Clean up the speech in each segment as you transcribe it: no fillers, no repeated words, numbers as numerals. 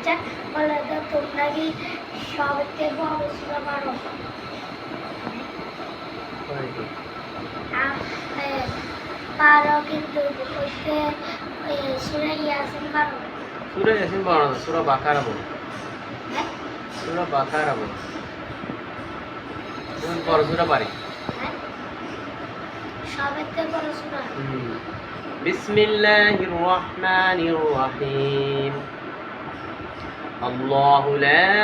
আচ্ছা বলো তো তোমরা কি সবচেয়ে বড় সূরা পারো? পারো কিন্তু হচ্ছে সূরা ইয়াসিন পারো? সূরা ইয়াসিন পারো না, সূরা বাকারা বলো। হ্যাঁ? সূরা বাকারা বলো। কোন বড় সূরা পারি? হ্যাঁ? সবচেয়ে বড় সূরা? বিসমিল্লাহির রহমানির রহিম। الله لا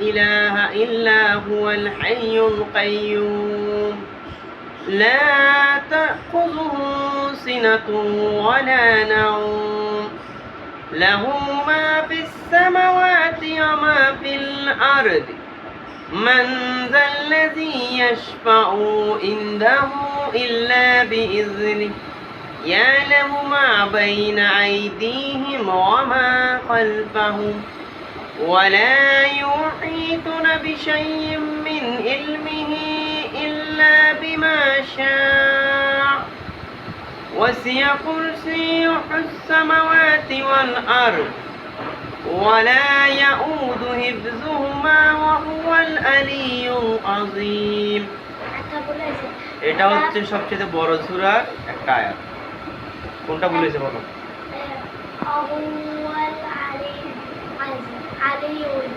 إله إلا هو الحي القيوم لا تأخذه سنة ولا نوم له ما في السماوات وما في الأرض من ذا الذي يشفع عنده إلا بإذنه يعلم ما بين أيديهم وما خلفهم ولا يحيطون بشيء من علمه إلا بما شاء وسع كرسيه السماوات والأرض ولا يؤود حفظهما وهو العلي العظيم। এটা হচ্ছে সবচেয়ে বড় সূরার একটা আয়াত। কোনটা বলেছে বলো? আলিউল